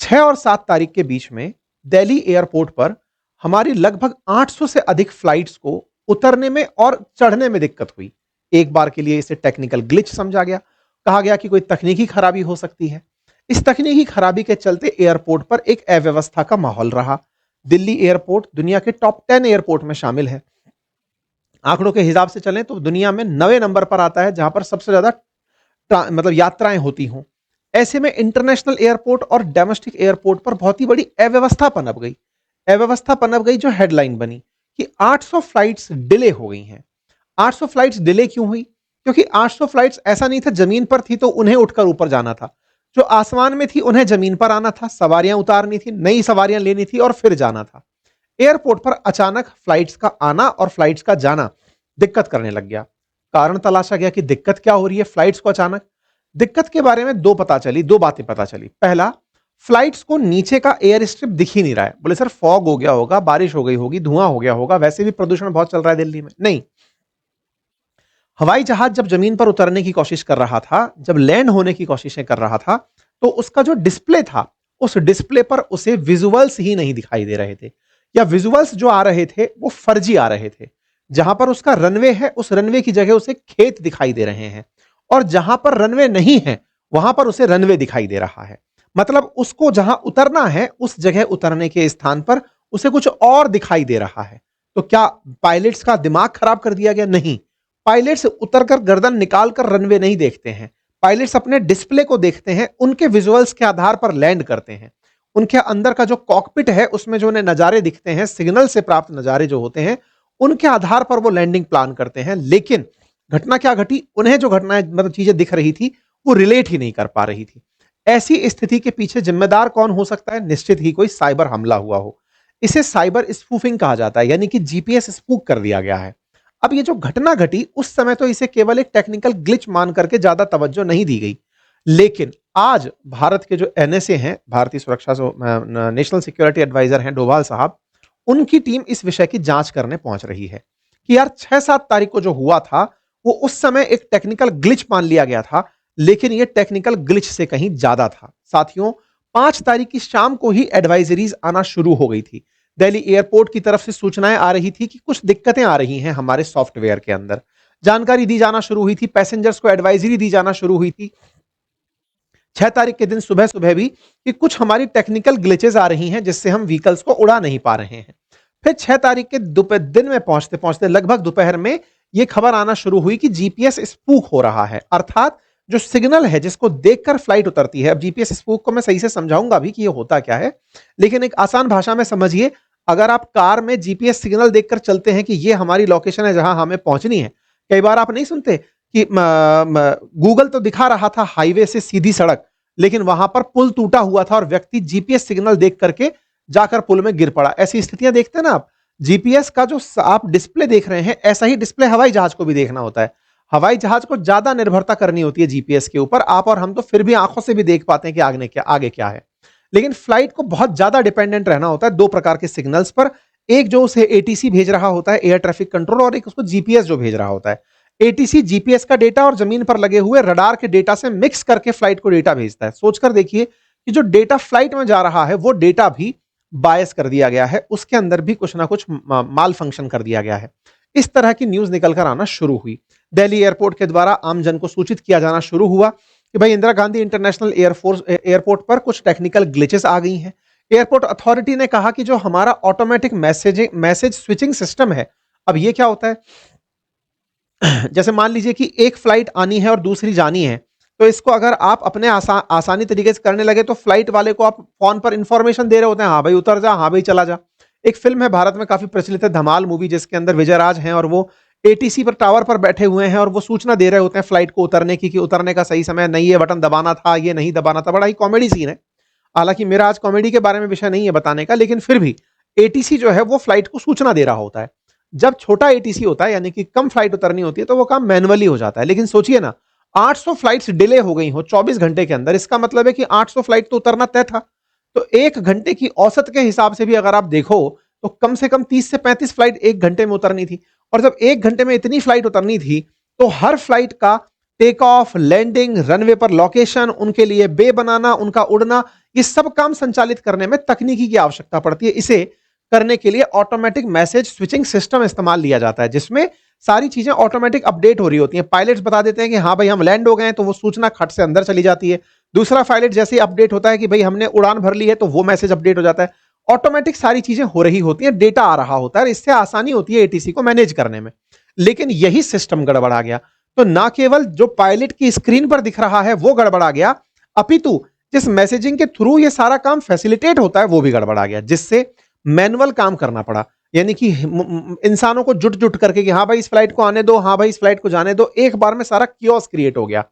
6 और 7 तारीख के बीच में दिल्ली एयरपोर्ट पर हमारी लगभग 800 से अधिक फ्लाइट्स को उतरने में और चढ़ने में दिक्कत हुई। एक बार के लिए इसे टेक्निकल ग्लिच समझा गया। कहा गया कि कोई तकनीकी खराबी हो सकती है। इस तकनीकी खराबी के चलते एयरपोर्ट पर एक अव्यवस्था का माहौल रहा। दिल्ली एयरपोर्ट दुनिया के टॉप 10 एयरपोर्ट में शामिल है। आंकड़ों के हिसाब से चलें तो दुनिया में 9वें नंबर पर आता है जहां पर सबसे ज्यादा मतलब यात्राएं होती हों। ऐसे में इंटरनेशनल एयरपोर्ट और डोमेस्टिक एयरपोर्ट पर बहुत ही बड़ी अव्यवस्था पनप गई। अव्यवस्था पनप गई जो हेडलाइन बनी कि 800 फ्लाइट्स डिले हो गई हैं। 800 फ्लाइट्स डिले क्यों हुई? क्योंकि 800 फ्लाइट्स ऐसा नहीं था जमीन पर थी तो उन्हें उठकर ऊपर जाना था। जो आसमान में थी उन्हें जमीन पर आना था, सवारियां उतारनी थी, नई सवारियां लेनी थी और फिर जाना था। एयरपोर्ट पर अचानक फ्लाइट्स का आना और फ्लाइट्स का जाना दिक्कत करने लग गया। कारण तलाशा गया कि दिक्कत क्या हो रही है फ्लाइट्स को अचानक। दिक्कत के बारे में दो बातें पता चली। पहला, फ्लाइट्स को नीचे का एयर स्ट्रिप दिख ही नहीं रहा है। बोले सर फॉग हो गया होगा, बारिश हो गई होगी, धुआं हो गया होगा, वैसे भी प्रदूषण बहुत चल रहा है दिल्ली में। नहीं, हवाई जहाज जब जमीन पर उतरने की कोशिश कर रहा था, जब लैंड होने की कोशिशें कर रहा था, तो उसका जो डिस्प्ले था उस डिस्प्ले पर उसे विजुअल्स ही नहीं दिखाई दे रहे थे, या विजुअल्स जो आ रहे थे वो फर्जी आ रहे थे। जहां पर उसका रनवे है उस रनवे की जगह उसे खेत दिखाई दे रहे हैं, और जहां पर रनवे नहीं है वहां पर उसे रनवे दिखाई दे रहा है। मतलब उसको जहां उतरना है उस जगह उतरने के स्थान पर उसे कुछ और दिखाई दे रहा है। तो क्या पायलट्स का दिमाग खराब कर दिया गया? नहीं। पायलट्स उतरकर गर्दन निकालकर रनवे नहीं देखते हैं। पायलट्स अपने डिस्प्ले को देखते हैं, उनके विजुअल्स के आधार पर लैंड करते हैं। उनके अंदर का जो कॉकपिट है उसमें जो उन्हें नजारे दिखते हैं, सिग्नल से प्राप्त नजारे जो होते हैं, उनके आधार पर वो लैंडिंग प्लान करते हैं। लेकिन घटना क्या घटी? उन्हें जो घटनाएं मतलब चीजें दिख रही थी वो रिलेट ही नहीं कर पा रही थी। ऐसी स्थिति के पीछे जिम्मेदार कौन हो सकता है? निश्चित ही कोई साइबर हमला हुआ हो। इसे साइबर स्पूफिंग कहा जाता है, यानी कि जीपीएस स्पूक कर दिया गया है। अब ये जो घटना घटी उस समय तो इसे केवल एक टेक्निकल ग्लिच मान करके ज्यादा तवज्जो नहीं दी गई। लेकिन आज भारत के जो एनएसए हैं, भारतीय सुरक्षा नेशनल सिक्योरिटी एडवाइजर हैं डोभाल साहब, उनकी टीम इस विषय की जांच करने पहुंच रही है कि यार 6-7 तारीख को जो हुआ था वो उस समय एक टेक्निकल ग्लिच मान लिया गया था, लेकिन ये टेक्निकल ग्लिच से कहीं ज्यादा था। साथियों, 5 तारीख की शाम को ही एडवाइजरीज आना शुरू हो गई थी। दिल्ली एयरपोर्ट की तरफ से सूचनाएं आ रही थी कि कुछ दिक्कतें आ रही हैं हमारे सॉफ्टवेयर के अंदर। जानकारी दी जाना शुरू हुई थी, पैसेंजर्स को एडवाइजरी दी जाना शुरू हुई थी 6 तारीख के दिन सुबह सुबह भी, कि कुछ हमारी टेक्निकल ग्लिचेस आ रही हैं जिससे हम व्हीकल्स को उड़ा नहीं पा रहे हैं। फिर 6 तारीख के दिन में पहुंचते पहुंचते लगभग दोपहर में यह खबर आना शुरू हुई कि जीपीएस स्पूक हो रहा है, अर्थात जो सिग्नल है जिसको देखकर फ्लाइट उतरती है। अब जीपीएस स्पूक को मैं सही से समझाऊंगा भी कि ये होता क्या है, लेकिन एक आसान भाषा में समझिए। अगर आप कार में जीपीएस सिग्नल देखकर चलते हैं कि ये हमारी लोकेशन है जहां हमें पहुंचनी है, कई बार आप नहीं सुनते कि गूगल तो दिखा रहा था हाईवे से सीधी सड़क, लेकिन वहां पर पुल टूटा हुआ था और व्यक्ति जीपीएस सिग्नल देख करके जाकर पुल में गिर पड़ा। ऐसी स्थितियां देखते हैं ना आप। जीपीएस का जो आप डिस्प्ले देख रहे हैं, ऐसा ही डिस्प्ले हवाई जहाज को भी देखना होता है। हवाई जहाज को ज्यादा निर्भरता करनी होती है जीपीएस के ऊपर। आप और हम तो फिर भी आंखों से भी देख पाते हैं कि आगे क्या है, लेकिन फ्लाइट को बहुत ज्यादा डिपेंडेंट रहना होता है 2 प्रकार के सिग्नल्स पर। एक जो उसे एटीसी भेज रहा होता है, एयर ट्रैफिक कंट्रोल, और एक उसको जीपीएस जो भेज रहा होता है। एटीसी जीपीएस का डेटा और जमीन पर लगे हुए रडार के डेटा से मिक्स करके फ्लाइट को डेटा भेजता है। सोचकर देखिए कि जो डेटा फ्लाइट में जा रहा है वो डेटा भी बायस कर दिया गया है, उसके अंदर भी कुछ ना कुछ माल फंक्शन कर दिया गया है। इस तरह की न्यूज निकलकर आना शुरू हुई। दिल्ली एयरपोर्ट के द्वारा आम जन को सूचित किया जाना शुरू हुआ कि भाई इंदिरा गांधी इंटरनेशनल एयरपोर्ट पर कुछ टेक्निकल ग्लिचेस आ गई हैं। एयरपोर्ट अथॉरिटी ने कहा कि जो हमारा ऑटोमेटिक मैसेज स्विचिंग सिस्टम है, अब ये क्या होता है, जैसे मान लीजिए कि एक फ्लाइट आनी है और दूसरी जानी है, तो इसको अगर आप अपने आसानी तरीके से करने लगे तो फ्लाइट वाले को आप फोन पर इंफॉर्मेशन दे रहे होते हैं, हाँ भाई उतर जा, हाँ भाई चला जा। एक फिल्म है भारत में काफी प्रचलित है, धमाल मूवी, जिसके अंदर विजय राज हैं और वो एटीसी पर टावर पर बैठे हुए हैं और वो सूचना दे रहे होते हैं फ्लाइट को उतरने की कि उतरने का सही समय नहीं, ये बटन दबाना था, ये नहीं दबाना था। बड़ा ही कॉमेडी सीन है। हालांकि मेरा आज कॉमेडी के बारे में विषय नहीं है बताने का, लेकिन फिर भी एटीसी जो है वो फ्लाइट को सूचना दे रहा होता है। जब छोटा एटीसी होता है, यानी कि कम फ्लाइट उतरनी होती है, तो वो काम मैनुअली हो जाता है। लेकिन सोचिए ना, 800 फ्लाइट्स डिले हो गई हो 24 घंटे के अंदर, इसका मतलब है कि 800 फ्लाइट तो उतरना तय था। तो 1 घंटे की औसत के हिसाब से भी अगर आप देखो तो कम से कम 30 से 35 फ्लाइट 1 घंटे में उतरनी थी। और जब 1 घंटे में इतनी फ्लाइट उतरनी थी, तो हर फ्लाइट का टेक ऑफ, लैंडिंग, रनवे पर लोकेशन, उनके लिए बे बनाना, उनका उड़ना, ये सब काम संचालित करने में तकनीकी की आवश्यकता पड़ती है। इसे करने के लिए ऑटोमेटिक मैसेज स्विचिंग सिस्टम इस्तेमाल लिया जाता है, जिसमें सारी चीजें ऑटोमेटिक अपडेट हो रही होती हैं। पायलट्स बता देते हैं कि हाँ भाई हम लैंड हो गए हैं, तो वो सूचना खट से अंदर चली जाती है। दूसरा पायलट जैसे ही अपडेट होता है कि भाई हमने उड़ान भर ली है, तो वो मैसेज अपडेट हो जाता है। ऑटोमेटिक सारी चीजें हो रही होती हैं, डेटा आ रहा होता है, इससे आसानी होती है एटीसी को मैनेज करने में। लेकिन यही सिस्टम गड़बड़ा गया, तो ना केवल जो पायलट की स्क्रीन पर दिख रहा है वो गड़बड़ा गया, अपितु जिस मैसेजिंग के थ्रू ये सारा काम फैसिलिटेट होता है वो भी गड़बड़ा गया, जिससे मैनुअल काम करना पड़ा। यानी कि इंसानों को जुट जुट करके कि हाँ भाई इस फ्लाइट को आने दो, हाँ भाई इस फ्लाइट को जाने दो, एक बार में सारा कियोस क्रिएट हो गया।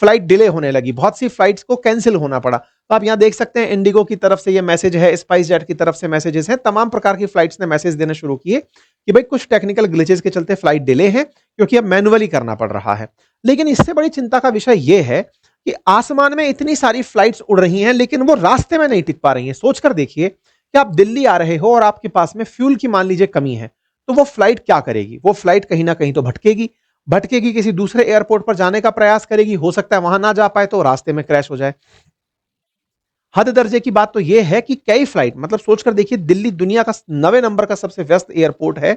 फ्लाइट डिले होने लगी, बहुत सी फ्लाइट्स को कैंसिल होना पड़ा। तो आप यहां देख सकते हैं इंडिगो की तरफ से ये मैसेज है, स्पाइस जेट की तरफ से मैसेजेस हैं, तमाम प्रकार की फ्लाइट्स ने मैसेज देने शुरू किए कि भाई कुछ टेक्निकल ग्लिचेस के चलते फ्लाइट डिले है, क्योंकि अब मैनुअली करना पड़ रहा है। लेकिन इससे बड़ी चिंता का विषय यह है कि आसमान में इतनी सारी फ्लाइट्स उड़ रही हैं, लेकिन वो रास्ते में नहीं टिक पा रही हैं। सोचकर देखिए कि आप दिल्ली आ रहे हो और आपके पास में फ्यूल की मान लीजिए कमी है, तो वो फ्लाइट क्या करेगी? वो फ्लाइट कहीं ना कहीं तो भटकेगी, भटकेगी, किसी दूसरे एयरपोर्ट पर जाने का प्रयास करेगी, हो सकता है वहां ना जा पाए तो रास्ते में क्रैश हो जाए। हद दर्जे की बात तो यह है कि कई फ्लाइट, मतलब सोचकर देखिए, दिल्ली दुनिया का 9वें नंबर का सबसे व्यस्त एयरपोर्ट है,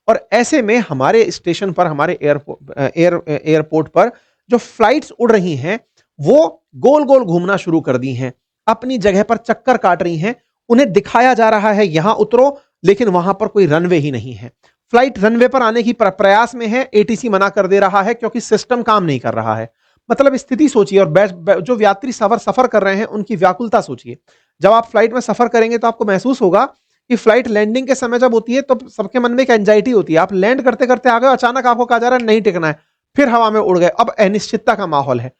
और ऐसे में हमारे स्टेशन पर, हमारे एयरपोर्ट पर जो फ्लाइट्स उड़ रही हैं वो गोल गोल घूमना शुरू कर दी हैं, अपनी जगह पर चक्कर काट रही हैं। उन्हें दिखाया जा रहा है यहां उतरो, लेकिन वहां पर कोई रनवे ही नहीं है। फ्लाइट रनवे पर आने की प्रयास में है, एटीसी मना कर दे रहा है क्योंकि सिस्टम काम नहीं कर रहा है। मतलब स्थिति सोचिए, और जो यात्री सफर कर रहे हैं उनकी व्याकुलता सोचिए। जब आप फ्लाइट में सफर करेंगे तो आपको महसूस होगा कि फ्लाइट लैंडिंग के समय जब होती है तो सबके मन में एक एंजाइटी होती है। आप लैंड करते करते आ गए, अचानक आपको कहा जा रहा है नहीं टिकना है, फिर हवा में उड़ गए, अब अनिश्चितता का माहौल है।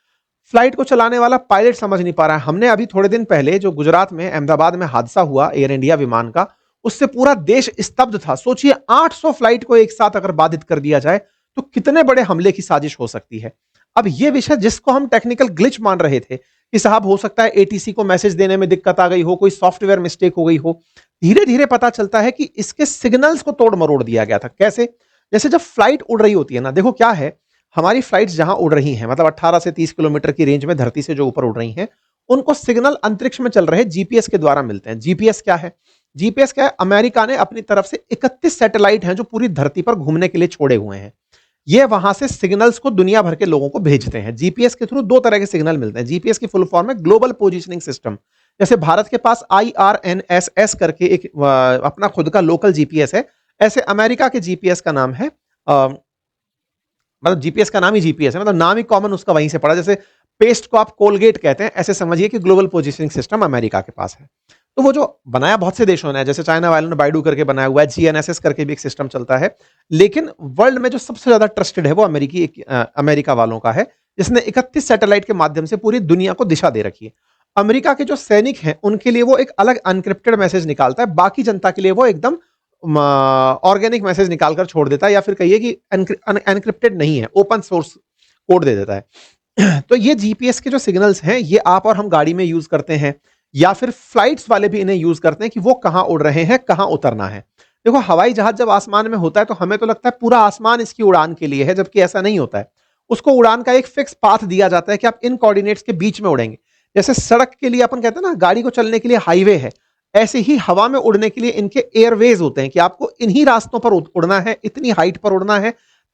फ्लाइट को चलाने वाला पायलट समझ नहीं पा रहा है। हमने अभी थोड़े दिन पहले जो गुजरात में अहमदाबाद में हादसा हुआ एयर इंडिया विमान का, उससे पूरा देश स्तब्ध था। सोचिए 800 फ्लाइट को एक साथ अगर बाधित कर दिया जाए तो कितने बड़े हमले की साजिश हो सकती है। अब यह विषय जिसको हम टेक्निकल ग्लिच मान रहे थे कि साहब हो सकता है एटीसी को मैसेज देने में दिक्कत आ गई हो, कोई सॉफ्टवेयर मिस्टेक हो गई हो, धीरे धीरे पता चलता है कि इसके सिग्नल्स को तोड़ मरोड़ दिया गया था। कैसे? जैसे जब फ्लाइट उड़ रही होती है ना, देखो क्या है, हमारी फ्लाइट्स जहां उड़ रही हैं, मतलब 18 से 30 किलोमीटर की रेंज में धरती से जो ऊपर उड़ रही हैं, उनको सिग्नल अंतरिक्ष में चल रहे जीपीएस के द्वारा मिलते हैं। जीपीएस क्या है? जीपीएस क्या है? अमेरिका ने अपनी तरफ से 31 सैटेलाइट हैं जो पूरी धरती पर घूमने के लिए छोड़े हुए हैं। ये वहां से सिग्नल्स को दुनिया भर के लोगों को भेजते हैं। जीपीएस के थ्रू दो तरह के सिग्नल मिलते हैं। जीपीएस की फुल फॉर्म है ग्लोबल पोजिशनिंग सिस्टम। जैसे भारत के पास IRNSS करके एक अपना खुद का लोकल जीपीएस है, ऐसे अमेरिका के जीपीएस का नाम है, मतलब जीपीएस का नाम ही जीपीएस है, मतलब नाम ही कॉमन उसका वहीं से पड़ा। जैसे पेस्ट को आप कोलगेट कहते हैं, ऐसे समझिए कि ग्लोबल पोजिशनिंग सिस्टम अमेरिका के पास है। तो वो जो बनाया बहुत से देशों ने, जैसे चाइना वालों ने बाइडू करके बनाया हुआ है, जीएनएसएस करके भी एक सिस्टम चलता है, लेकिन वर्ल्ड में जो सबसे ज्यादा ट्रस्टेड है वो अमेरिका वालों का है, जिसने 31 सैटेलाइट के माध्यम से पूरी दुनिया को दिशा दे रखी है। अमेरिका के जो सैनिक हैं उनके लिए वो एक अलग अनक्रिप्टेड मैसेज निकालता है, बाकी जनता के लिए वो एकदम ऑर्गेनिक मैसेज निकालकर छोड़ देता है, या फिर कहिए कि एनक्रिप्टेड नहीं है, ओपन सोर्स कोड दे देता है। तो ये जीपीएस के जो सिग्नल्स हैं, ये आप और हम गाड़ी में यूज करते हैं, या फिर फ्लाइट्स वाले भी इन्हें यूज करते हैं कि वो कहां उड़ रहे हैं, कहां उतरना है। देखो हवाई जहाज जब आसमान में होता है तो हमें तो लगता है पूरा आसमान इसकी उड़ान के लिए है, जबकि ऐसा नहीं होता है। उसको उड़ान का एक फिक्स पाथ दिया जाता है कि आप इन कोऑर्डिनेट्स के बीच में उड़ेंगे। जैसे सड़क के लिए अपन कहते हैं ना, गाड़ी को चलने के लिए हाईवे है, ऐसे ही हवा में उड़ने के लिए इनके एयरवेज होते हैं कि आपको इन्हीं रास्तों पर उड़ना है, इतनी हाइट पर उड़ना है,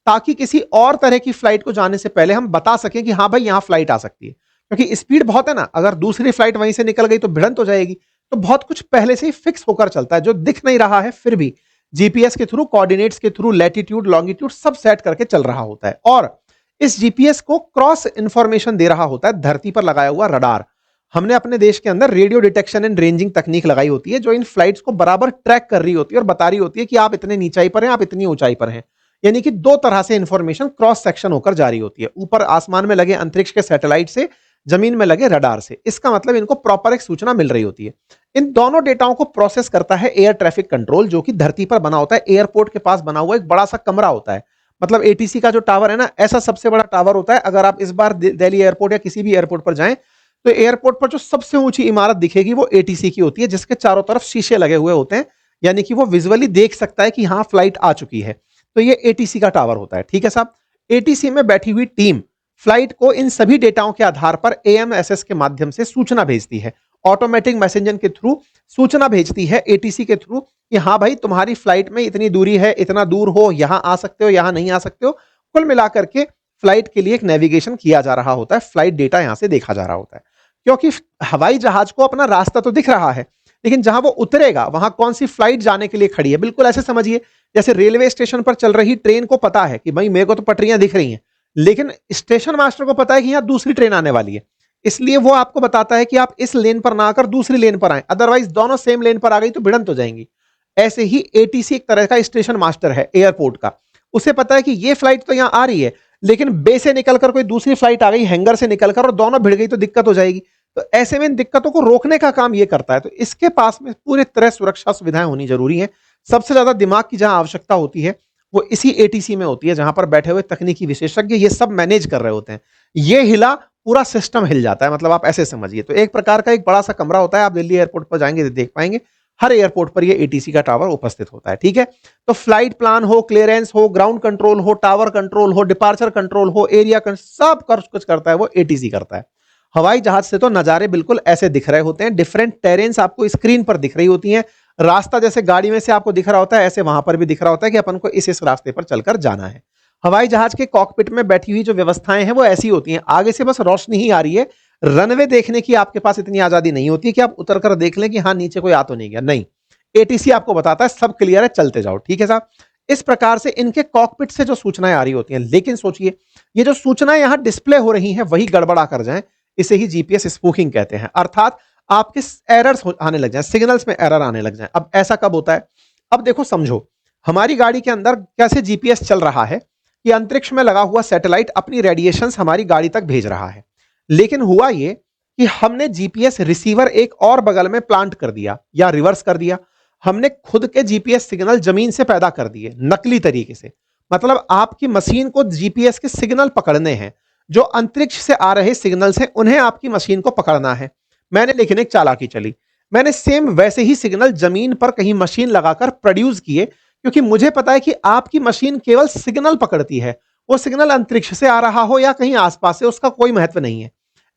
ताकि किसी और तरह की फ्लाइट को जाने से पहले हम बता सकें कि हाँ भाई यहां फ्लाइट आ सकती है। क्योंकि स्पीड बहुत है ना, अगर दूसरी फ्लाइट वहीं से निकल गई तो भिड़ंत हो जाएगी। तो बहुत कुछ पहले से ही फिक्स होकर चलता है, जो दिख नहीं रहा है फिर भी जीपीएस के थ्रू, कोऑर्डिनेट्स के थ्रू, लैटिट्यूड लॉन्गिट्यूड सब सेट करके चल रहा होता है। और इस जीपीएस को क्रॉस इंफॉर्मेशन दे रहा होता है धरती पर लगाया हुआ रडार। हमने अपने देश के अंदर रेडियो डिटेक्शन एंड रेंजिंग तकनीक लगाई होती है, जो इन फ्लाइट्स को बराबर ट्रैक कर रही होती है और बता रही होती है कि आप इतने नीचाई पर हैं, आप इतनी ऊंचाई पर हैं। यानी कि दो तरह से इंफॉर्मेशन क्रॉस सेक्शन होकर जारी होती है, ऊपर आसमान में लगे अंतरिक्ष के सैटेलाइट से, जमीन में लगे रडार से। इसका मतलब इनको प्रॉपर एक सूचना मिल रही होती है। इन दोनों डेटाओं को प्रोसेस करता है एयर ट्रैफिक कंट्रोल, जो कि धरती पर बना होता है। एयरपोर्ट के पास बना हुआ एक बड़ा सा कमरा होता है, मतलब एटीसी का जो टावर है ना, ऐसा सबसे बड़ा टावर होता है। अगर आप इस बार दिल्ली एयरपोर्ट या किसी भी एयरपोर्ट पर जाएं तो एयरपोर्ट पर जो सबसे ऊंची इमारत दिखेगी वो एटीसी की होती है, जिसके चारों तरफ शीशे लगे हुए होते हैं, यानी कि वो विजुअली देख सकता है कि हाँ फ्लाइट आ चुकी है। तो ये एटीसी का टावर होता है। ठीक है साहब, एटीसी में बैठी हुई टीम फ्लाइट को इन सभी डेटाओं के आधार पर एएमएसएस के माध्यम से सूचना भेजती है, ऑटोमेटिक मैसेंजर के थ्रू सूचना भेजती है एटीसी के थ्रू कि हाँ भाई तुम्हारी फ्लाइट में इतनी दूरी है, इतना दूर हो, यहां आ सकते हो, यहां नहीं आ सकते हो। कुल मिलाकर के फ्लाइट के लिए एक नेविगेशन किया जा रहा होता है, फ्लाइट डेटा यहां से देखा जा रहा होता है। क्योंकि हवाई जहाज को अपना रास्ता तो दिख रहा है, लेकिन जहां वो उतरेगा वहां कौन सी फ्लाइट जाने के लिए खड़ी है, बिल्कुल ऐसे समझिए जैसे रेलवे स्टेशन पर चल रही ट्रेन को पता है कि भाई मेरे को तो पटरियां दिख रही हैं, लेकिन स्टेशन मास्टर को पता है कि यहां दूसरी ट्रेन आने वाली है, इसलिए वो आपको बताता है कि आप इस लेन पर ना आकर दूसरी लेन पर आए, अदरवाइज दोनों सेम लेन पर आ गई तो भिड़ंत हो जाएंगी। ऐसे ही एटीसी एक तरह का स्टेशन मास्टर है एयरपोर्ट का, उसे पता है कि ये फ्लाइट तो यहां आ रही है, लेकिन बे से निकलकर कोई दूसरी फ्लाइट आ गई हैंगर से निकलकर और दोनों भिड़ गई तो दिक्कत हो जाएगी। तो ऐसे में इन दिक्कतों को रोकने का काम ये करता है। तो इसके पास में पूरी तरह सुरक्षा सुविधाएं होनी जरूरी है। सबसे ज्यादा दिमाग की जहां आवश्यकता होती है वो इसी एटीसी में होती है, जहां पर बैठे हुए तकनीकी विशेषज्ञ ये सब मैनेज कर रहे होते हैं। ये हिला पूरा सिस्टम हिल जाता है, मतलब आप ऐसे समझिए। तो एक प्रकार का एक बड़ा सा कमरा होता है, आप दिल्ली एयरपोर्ट पर जाएंगे तो देख पाएंगे हर एयरपोर्ट पर ये एटीसी का टावर उपस्थित होता है। ठीक है, तो फ्लाइट प्लान हो, क्लियरेंस हो, ग्राउंड कंट्रोल हो, टावर कंट्रोल हो, डिपार्चर कंट्रोल हो, एरिया सब कुछ करता है वो एटीसी करता है। हवाई जहाज से तो नजारे बिल्कुल ऐसे दिख रहे होते हैं, डिफरेंट टेरेन्स आपको स्क्रीन पर दिख रही होती हैं। रास्ता जैसे गाड़ी में से आपको दिख रहा होता है, ऐसे वहां पर भी दिख रहा होता है कि अपन को इस रास्ते पर चलकर जाना है। हवाई जहाज के कॉकपिट में बैठी हुई जो व्यवस्थाएं हैं वो ऐसी होती हैं, आगे से बस रोशनी ही आ रही है, रनवे देखने की आपके पास इतनी आजादी नहीं होती कि आप उतर कर देख लें कि हाँ नीचे कोई आ तो नहीं गया, नहीं, एटीसी आपको बताता है सब क्लियर है, चलते जाओ। ठीक है साहब, इस प्रकार से इनके कॉकपिट से जो सूचनाएं आ रही होती हैं, लेकिन सोचिए ये जो सूचनाएं यहां डिस्प्ले हो रही हैं वही गड़बड़ा कर जाएं, इसे ही जीपीएस स्पूफिंग कहते हैं। अर्थात आपके एरर्स आने लग जाएं, सिग्नल्स में एरर आने लग जाएं। अब ऐसा कब होता है? अब देखो समझो, हमारी गाड़ी के अंदर कैसे जीपीएस चल रहा है कि अंतरिक्ष में लगा हुआ सैटेलाइट अपनी रेडिएशंस हमारी गाड़ी तक भेज रहा है, लेकिन हुआ ये कि हमने जीपीएस रिसीवर एक और बगल में प्लांट कर दिया या रिवर्स कर दिया। हमने खुद के जीपीएस सिग्नल जमीन से पैदा कर दिए नकली तरीके से। मतलब आपकी मशीन को जीपीएस के सिग्नल पकड़ने हैं, जो अंतरिक्ष से आ रहे सिग्नल्स हैं उन्हें आपकी मशीन को पकड़ना है। मैंने लेकिन एक चालाकी चली, मैंने सेम वैसे ही सिग्नल जमीन पर कहीं मशीन लगाकर प्रोड्यूस किए, क्योंकि मुझे पता है कि आपकी मशीन केवल सिग्नल पकड़ती है, वो सिग्नल अंतरिक्ष से आ रहा हो या कहीं आसपास से उसका कोई महत्व नहीं है।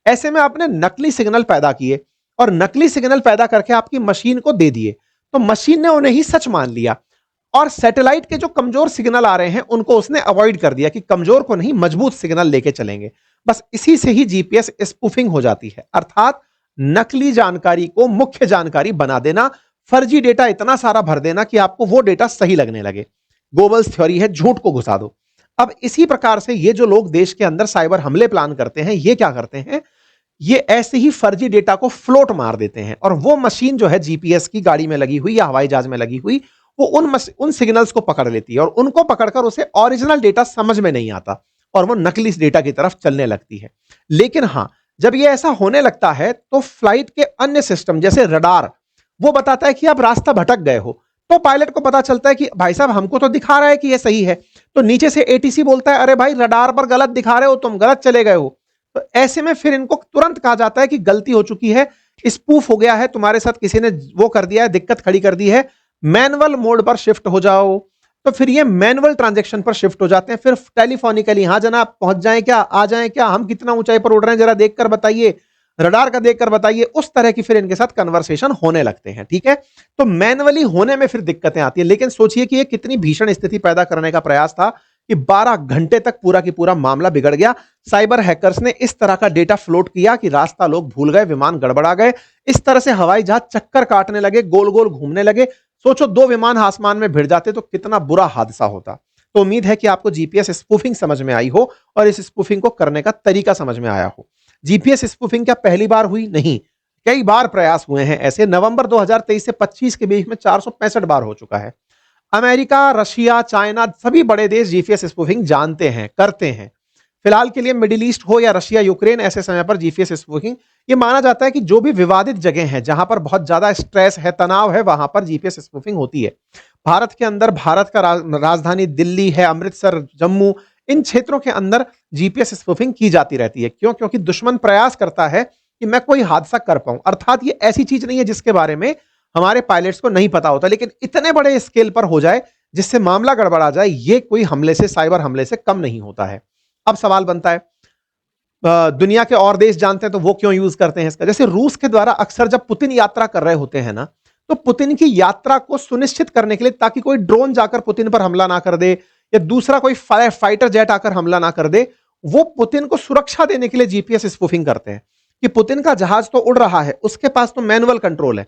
ऐसे में आपने नकली सिग्नल पैदा किए और नकली सिग्नल पैदा करके आपकी मशीन को दे दिए, तो मशीन ने उन्हें ही सच मान लिया और सैटेलाइट के जो कमजोर सिग्नल आ रहे हैं उनको उसने अवॉइड कर दिया कि कमजोर को नहीं, मजबूत सिग्नल लेके चलेंगे। बस इसी से ही जीपीएस स्पूफिंग हो जाती है, अर्थात नकली जानकारी को मुख्य जानकारी बना देना, फर्जी डेटा इतना सारा भर देना कि आपको वो डेटा सही लगने लगे। गोबल्स थ्योरी है, झूठ को घुसा दो। अब इसी प्रकार से ये जो लोग देश के अंदर साइबर हमले प्लान करते हैं, ये क्या करते हैं, ये ऐसे ही फर्जी डेटा को फ्लोट मार देते हैं और वो मशीन जो है जीपीएस की गाड़ी में लगी हुई या हवाई जहाज में लगी हुई, वो उन सिग्नल्स को पकड़ लेती है और उनको पकड़कर उसे ओरिजिनल डेटा समझ में नहीं आता और वो नकली डेटा की तरफ चलने लगती है। लेकिन हाँ, जब ये ऐसा होने लगता है तो फ्लाइट के अन्य सिस्टम जैसे रडार वो बताता है कि आप रास्ता भटक गए हो, तो पायलट को पता चलता है कि भाई साहब हमको तो दिखा रहा है कि ये सही है, तो नीचे से एटीसी बोलता है अरे भाई रडार पर गलत दिखा रहे हो, तुम गलत चले गए हो। तो ऐसे में फिर इनको तुरंत कहा जाता है कि गलती हो चुकी है, स्पूफ हो गया है, तुम्हारे साथ किसी ने वो कर दिया है, दिक्कत खड़ी कर दी है, मैनुअल मोड पर शिफ्ट हो जाओ। तो फिर ये मैनुअल ट्रांजैक्शन पर शिफ्ट हो जाते हैं, फिर टेलीफोनिकली हाँ जनाब पहुंच जाएं क्या, आ जाएं क्या, हम कितना ऊंचाई पर उड़ रहे हैं जरा देखकर बताइए, रडार का देखकर बताइए, उस तरह की फिर इनके साथ कन्वर्सेशन होने लगते हैं। ठीक है, तो मैनुअली होने में फिर दिक्कतें आती है, लेकिन सोचिए कि ये कितनी भीषण स्थिति पैदा करने का प्रयास था कि 12 घंटे तक पूरा की पूरा मामला बिगड़ गया। साइबर हैकर्स ने इस तरह का डेटा फ्लोट किया कि रास्ता लोग भूल गए, विमान गड़बड़ा गए, इस तरह से हवाई जहाज चक्कर काटने लगे, गोल गोल घूमने लगे। सोचो 2 विमान आसमान में भिड़ जाते तो कितना बुरा हादसा होता। तो उम्मीद है कि आपको जीपीएस स्पूफिंग समझ में आई हो और इस स्पूफिंग को करने का तरीका समझ में आया हो। जीपीएस स्पूफिंग क्या पहली बार हुई? नहीं, कई बार प्रयास हुए हैं ऐसे। नवंबर 2023 से 25 के बीच में 465 बार हो चुका है। अमेरिका, रशिया, चाइना सभी बड़े देश जीपीएस स्पूफिंग जानते हैं, करते हैं। फिलहाल के लिए मिडिल ईस्ट हो या रशिया, यूक्रेन, ऐसे समय पर जीपीएस स्पूफिंग ये माना जाता है कि जो भी विवादित जगह है, जहां पर बहुत ज्यादा स्ट्रेस है, तनाव है, वहां पर जीपीएस स्पूफिंग होती है। भारत के अंदर, भारत का राजधानी दिल्ली है, अमृतसर, जम्मू, इन क्षेत्रों के अंदर जीपीएस स्पूफिंग की जाती रहती है। क्यों? क्योंकि दुश्मन प्रयास करता है कि मैं कोई हादसा कर पाऊं। अर्थात ये ऐसी चीज नहीं है जिसके बारे में हमारे पायलट्स को नहीं पता होता, लेकिन इतने बड़े स्केल पर हो जाए जिससे मामला गड़बड़ा जाए, ये कोई हमले से, साइबर हमले से कम नहीं होता है। अब सवाल बनता है दुनिया के और देश जानते हैं तो वो क्यों यूज करते हैं इसका। जैसे रूस के द्वारा अक्सर जब पुतिन यात्रा कर रहे होते हैं ना, तो पुतिन की यात्रा को सुनिश्चित करने के लिए, ताकि कोई ड्रोन जाकर पुतिन पर हमला ना कर दे या दूसरा कोई फाइटर जेट आकर हमला ना कर दे, वो पुतिन को सुरक्षा देने के लिए जीपीएस स्पूफिंग करते हैं कि पुतिन का जहाज तो उड़ रहा है, उसके पास तो मैनुअल कंट्रोल है,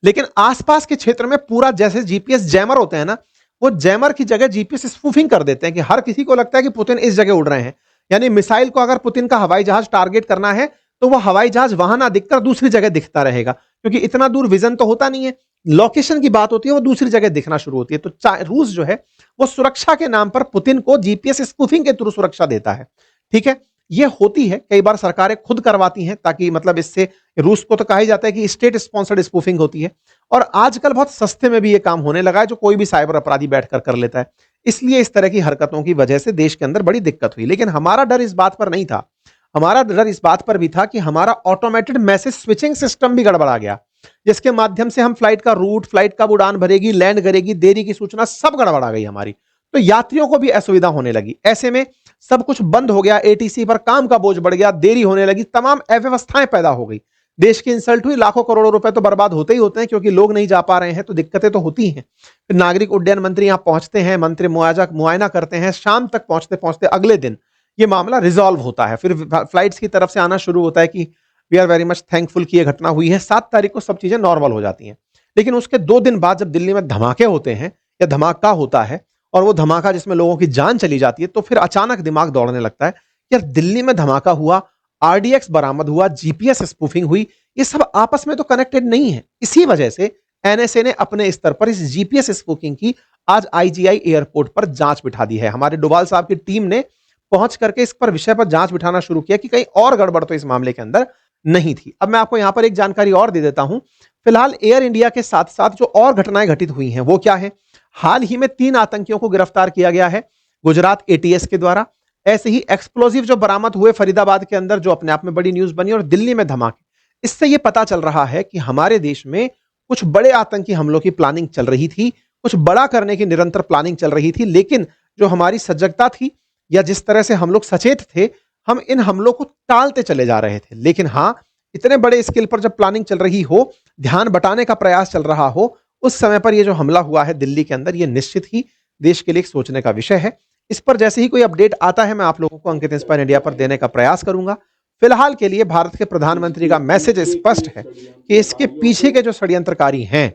लेकिन आसपास के क्षेत्र में पूरा, जैसे जीपीएस जैमर होते हैं ना, वो जैमर की जगह जीपीएस स्पूफिंग कर देते हैं कि हर किसी को लगता है कि पुतिन इस जगह उड़ रहे हैं। यानी मिसाइल को अगर पुतिन का हवाई जहाज टारगेट करना है तो वो हवाई जहाज वहां ना दिखकर दूसरी जगह दिखता रहेगा, क्योंकि इतना दूर विजन तो होता नहीं है, लोकेशन की बात होती है, वो दूसरी जगह दिखना शुरू होती है। तो रूस जो है वो सुरक्षा के नाम पर पुतिन को जीपीएस स्पूफिंग के थ्रू सुरक्षा देता है। ठीक है, ये होती है, कई बार सरकारें खुद करवाती हैं, ताकि मतलब इससे रूस को तो कहा ही जाता है कि स्टेट स्पॉन्सर्ड स्पूफिंग होती है, और आजकल बहुत सस्ते में भी ये काम होने लगा है, जो कोई भी साइबर अपराधी बैठकर कर लेता है। इसलिए इस तरह की हरकतों की वजह से देश के अंदर बड़ी दिक्कत हुई। लेकिन हमारा डर इस बात पर नहीं था, हमारा डर इस बात पर भी था कि हमारा ऑटोमेटेड मैसेज स्विचिंग सिस्टम भी गड़बड़ा गया, जिसके माध्यम से हम फ्लाइट का रूट, फ्लाइट कब उड़ान भरेगी, लैंड करेगी, देरी की सूचना सब गड़बड़ा गई हमारी, तो यात्रियों को भी असुविधा होने लगी। ऐसे में सब कुछ बंद हो गया, एटीसी पर काम का बोझ बढ़ गया, देरी होने लगी, तमाम अव्यवस्थाएं पैदा हो गई, देश की इंसल्ट हुई, लाखों करोड़ों रुपए तो बर्बाद होते ही होते हैं, क्योंकि लोग नहीं जा पा रहे हैं तो दिक्कतें तो होती हैं। फिर नागरिक उड्डयन मंत्री यहां पहुंचते हैं, मंत्री मुआयना करते हैं, शाम तक पहुंचते पहुंचते अगले दिन ये मामला रिजॉल्व होता है। फिर फ्लाइट्स की तरफ से आना शुरू होता है कि we are very much thankful कि ये घटना हुई है। 7 तारीख को सब चीजें नॉर्मल हो जाती हैं। लेकिन उसके 2 दिन बाद जब दिल्ली में धमाके होते हैं या धमाका होता है, और वो धमाका जिसमें लोगों की जान चली जाती है, तो फिर अचानक दिमाग दौड़ने लगता है, यार दिल्ली में धमाका हुआ, आरडीएक्स बरामद हुआ, जीपीएस स्पूफिंग हुई, ये सब आपस में तो कनेक्टेड नहीं है। इसी वजह से एनएसए ने अपने स्तर पर इस जीपीएस स्पूफिंग की आज आईजीआई एयरपोर्ट पर जांच बिठा दी है। हमारे डोभाल साहब की टीम ने पहुंच करके इस पर विषय पर जांच बिठाना शुरू किया कि कहीं और गड़बड़ तो इस मामले के अंदर नहीं थी। अब मैं आपको यहां पर एक जानकारी और दे देता हूं। फिलहाल एयर इंडिया के साथ साथ जो और घटनाएं घटित हुई हैं वो क्या है। हाल ही में 3 आतंकियों को गिरफ्तार किया गया है गुजरात एटीएस के द्वारा। ऐसे ही एक्सप्लोजिव जो बरामद हुए फरीदाबाद के अंदर, जो अपने आप में बड़ी न्यूज बनी, और दिल्ली में धमाके। इससे यह पता चल रहा है कि हमारे देश में कुछ बड़े आतंकी हमलों की प्लानिंग चल रही थी, कुछ बड़ा करने की निरंतर प्लानिंग चल रही थी, लेकिन जो हमारी सजगता थी या जिस तरह से हम लोग सचेत थे, हम इन हमलों को टालते चले जा रहे थे। लेकिन हाँ, इतने बड़े स्केल पर जब प्लानिंग चल रही हो, ध्यान बटाने का प्रयास चल रहा हो, उस समय पर यह जो हमला हुआ है दिल्ली के अंदर, यह निश्चित ही देश के लिए एक सोचने का विषय है। इस पर जैसे ही कोई अपडेट आता है, मैं आप लोगों को अंकित इंस्पायर इंडिया पर देने का प्रयास करूंगा। फिलहाल के लिए भारत के प्रधानमंत्री का मैसेज स्पष्ट है कि इसके पीछे के जो षड्यंत्रकारी हैं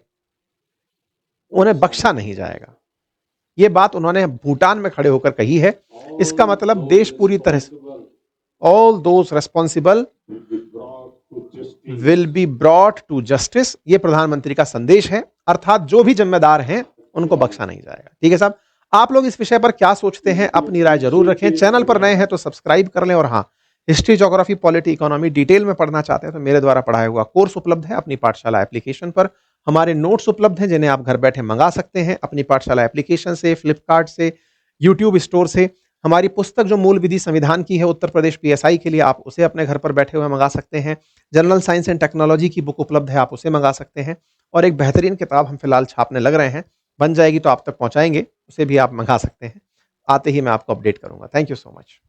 उन्हें बख्शा नहीं जाएगा। यह बात उन्होंने भूटान में खड़े होकर कही है। इसका मतलब देश पूरी तरह से, all those responsible will be brought to justice, ये प्रधानमंत्री का संदेश है। अर्थात जो भी जिम्मेदार हैं उनको बख्शा नहीं जाएगा। ठीक है साहब, आप लोग इस विषय पर क्या सोचते हैं, अपनी राय जरूर रखें। चैनल पर नए हैं तो सब्सक्राइब कर लें, और हाँ, history, geography, polity, economy detail में पढ़ना चाहते हैं तो मेरे द्वारा पढ़ाया हुआ कोर्स उपलब्ध है अपनी पाठशाला एप्लीकेशन पर। हमारे नोट्स उपलब्ध हैं जिन्हें आप घर बैठे मंगा सकते हैं अपनी पाठशाला एप्लीकेशन से, फ्लिपकार्ट से, यूट्यूब स्टोर से। हमारी पुस्तक जो मूल विधि संविधान की है उत्तर प्रदेश पीएसआई के लिए, आप उसे अपने घर पर बैठे हुए मंगा सकते हैं। जनरल साइंस एंड टेक्नोलॉजी की बुक उपलब्ध है, आप उसे मंगा सकते हैं। और एक बेहतरीन किताब हम फिलहाल छापने लग रहे हैं, बन जाएगी तो आप तक पहुंचाएंगे, उसे भी आप मंगा सकते हैं। आते ही मैं आपको अपडेट करूंगा। Thank you so much.